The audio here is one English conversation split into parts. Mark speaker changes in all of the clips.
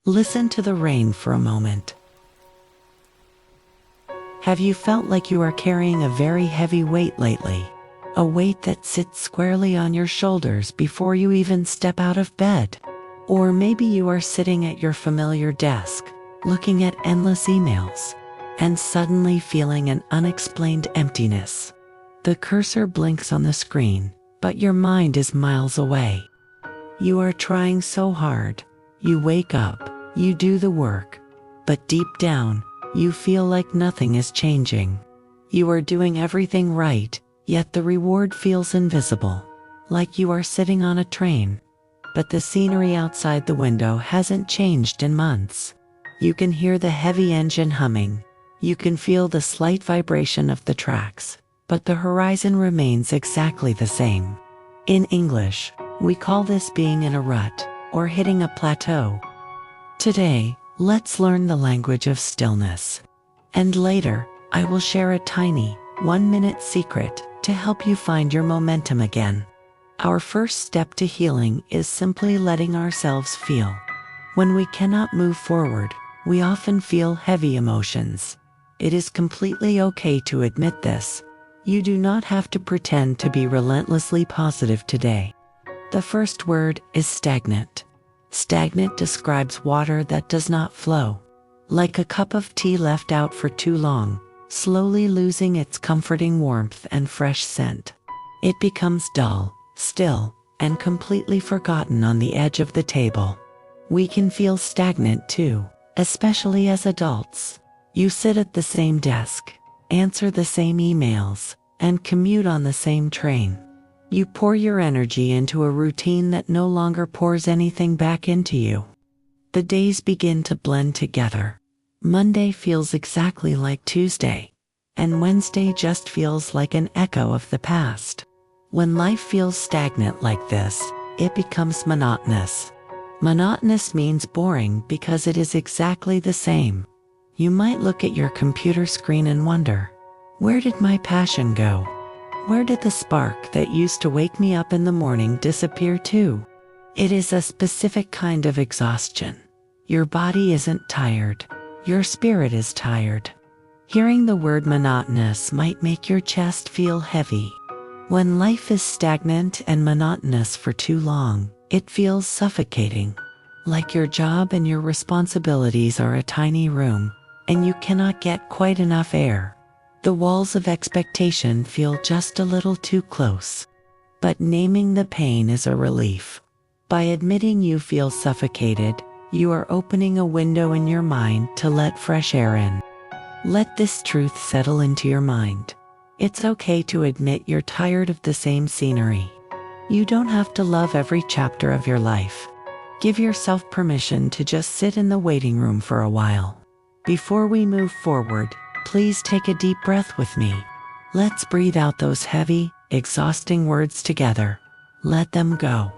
Speaker 1: Listen to the rain for a moment. Have you felt like you are carrying a very heavy weight lately? A weight that sits squarely on your shoulders before you even step out of bed? Or maybe you are sitting at your familiar desk, looking at endless emails, and suddenly feeling an unexplained emptiness. The cursor blinks on the screen, but your mind is miles away. You are trying so hard. You wake up, you do the work, but deep down, you feel like nothing is changing. You are doing everything right, yet the reward feels invisible, like you are sitting on a train, but the scenery outside the window hasn't changed in months. You can hear the heavy engine humming. You can feel the slight vibration of the tracks, but the horizon remains exactly the same. In English, we call this being in a rut, or hitting a plateau. Today, let's learn the language of stillness. And later, I will share a tiny, 1-minute secret to help you find your momentum again. Our first step to healing is simply letting ourselves feel. When we cannot move forward, we often feel heavy emotions. It is completely okay to admit this. You do not have to pretend to be relentlessly positive today. The first word is stagnant. Stagnant describes water that does not flow, like a cup of tea left out for too long, slowly losing its comforting warmth and fresh scent. It becomes dull, still, and completely forgotten on the edge of the table. We can feel stagnant too, especially as adults. You sit at the same desk, answer the same emails, and commute on the same train. You pour your energy into a routine that no longer pours anything back into you. The days begin to blend together. Monday feels exactly like Tuesday, and Wednesday just feels like an echo of the past. When life feels stagnant like this, it becomes monotonous. Monotonous means boring because it is exactly the same. You might look at your computer screen and wonder, where did my passion go? Where did the spark that used to wake me up in the morning disappear to? It is a specific kind of exhaustion. Your body isn't tired. Your spirit is tired. Hearing the word monotonous might make your chest feel heavy. When life is stagnant and monotonous for too long, it feels suffocating. Like your job and your responsibilities are a tiny room, and you cannot get quite enough air. The walls of expectation feel just a little too close. But naming the pain is a relief. By admitting you feel suffocated, you are opening a window in your mind to let fresh air in. Let this truth settle into your mind. It's okay to admit you're tired of the same scenery. You don't have to love every chapter of your life. Give yourself permission to just sit in the waiting room for a while. Before we move forward, please take a deep breath with me. Let's breathe out those heavy, exhausting words together. Let them go.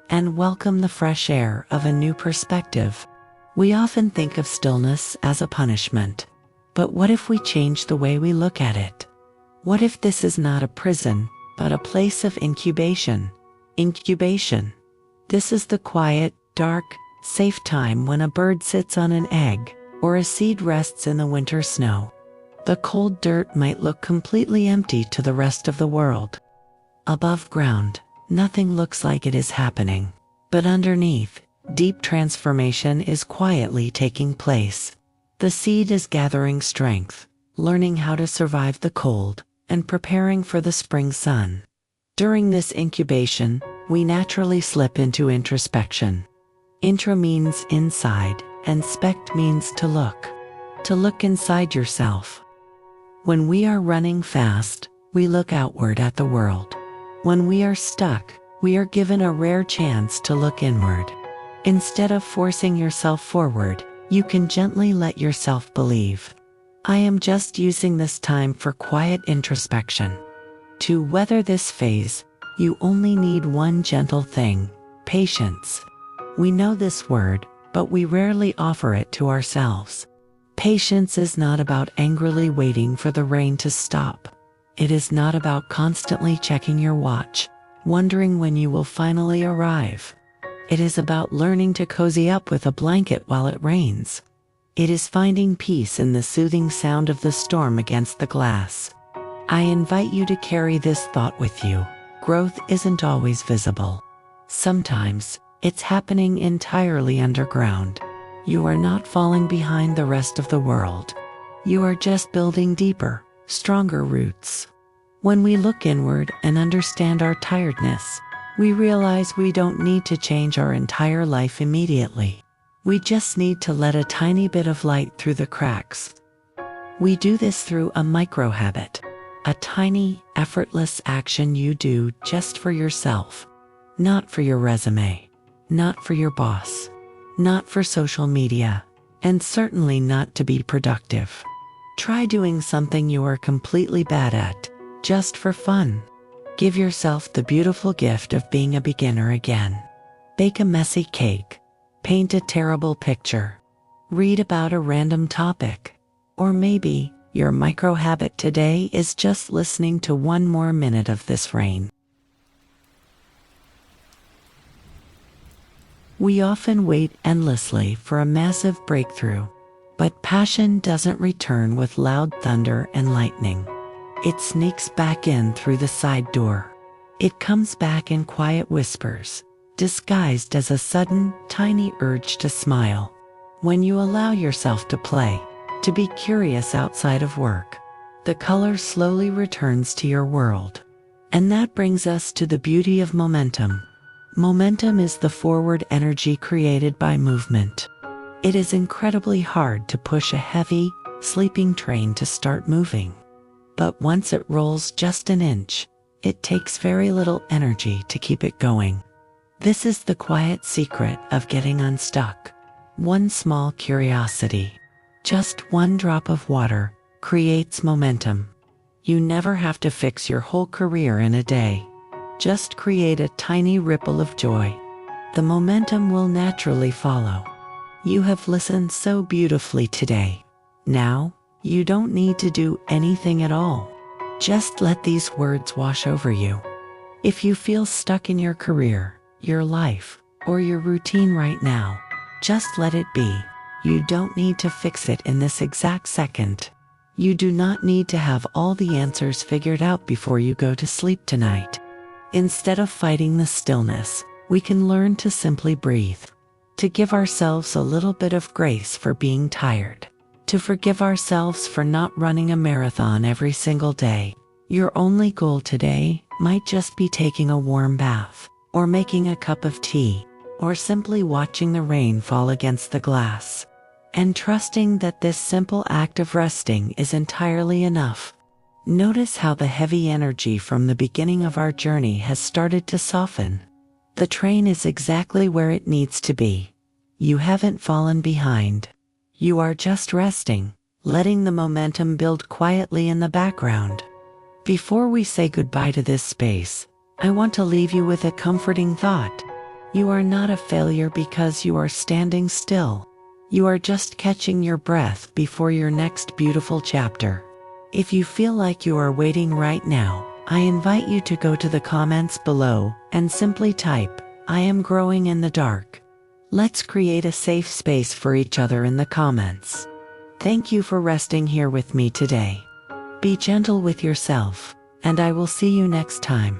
Speaker 1: And welcome the fresh air of a new perspective. We often think of stillness as a punishment. But what if we change the way we look at it? What if this is not a prison, but a place of incubation? Incubation. This is the quiet, dark, safe time when a bird sits on an egg, or a seed rests in the winter snow. The cold dirt might look completely empty to the rest of the world. Above ground, nothing looks like it is happening. But underneath, deep transformation is quietly taking place. The seed is gathering strength, learning how to survive the cold, and preparing for the spring sun. During this incubation, we naturally slip into introspection. Intra means inside, and spect means to look. To look inside yourself. When we are running fast, we look outward at the world. When we are stuck, we are given a rare chance to look inward. Instead of forcing yourself forward, you can gently let yourself believe. I am just using this time for quiet introspection. To weather this phase, you only need one gentle thing: patience. We know this word, but we rarely offer it to ourselves. Patience is not about angrily waiting for the rain to stop. It is not about constantly checking your watch, wondering when you will finally arrive. It is about learning to cozy up with a blanket while it rains. It is finding peace in the soothing sound of the storm against the glass. I invite you to carry this thought with you. Growth isn't always visible. Sometimes, it's happening entirely underground. You are not falling behind the rest of the world. You are just building deeper, stronger roots. When we look inward and understand our tiredness, we realize we don't need to change our entire life immediately. We just need to let a tiny bit of light through the cracks. We do this through a micro habit, a tiny, effortless action you do just for yourself, not for your resume, not for your boss, not for social media, and certainly not to be productive. Try doing something you are completely bad at, just for fun. Give yourself the beautiful gift of being a beginner again. Bake a messy cake. Paint a terrible picture. Read about a random topic. Or maybe your micro habit today is just listening to one more minute of this rain. We often wait endlessly for a massive breakthrough, but passion doesn't return with loud thunder and lightning. It sneaks back in through the side door. It comes back in quiet whispers, disguised as a sudden, tiny urge to smile. When you allow yourself to play, to be curious outside of work, the color slowly returns to your world. And that brings us to the beauty of momentum. Momentum is the forward energy created by movement. It is incredibly hard to push a heavy, sleeping train to start moving. But once it rolls just an inch, it takes very little energy to keep it going. This is the quiet secret of getting unstuck. One small curiosity, just one drop of water, creates momentum. You never have to fix your whole career in a day. Just create a tiny ripple of joy. The momentum will naturally follow. You have listened so beautifully today. Now, you don't need to do anything at all. Just let these words wash over you. If you feel stuck in your career, your life, or your routine right now, just let it be. You don't need to fix it in this exact second. You do not need to have all the answers figured out before you go to sleep tonight. Instead of fighting the stillness, we can learn to simply breathe, to give ourselves a little bit of grace for being tired, to forgive ourselves for not running a marathon every single day. Your only goal today might just be taking a warm bath, or making a cup of tea, or simply watching the rain fall against the glass, and trusting that this simple act of resting is entirely enough. Notice how the heavy energy from the beginning of our journey has started to soften. The train is exactly where it needs to be. You haven't fallen behind. You are just resting, letting the momentum build quietly in the background. Before we say goodbye to this space, I want to leave you with a comforting thought. You are not a failure because you are standing still. You are just catching your breath before your next beautiful chapter. If you feel like you are waiting right now, I invite you to go to the comments below and simply type, "I am growing in the dark." Let's create a safe space for each other in the comments. Thank you for resting here with me today. Be gentle with yourself, and I will see you next time.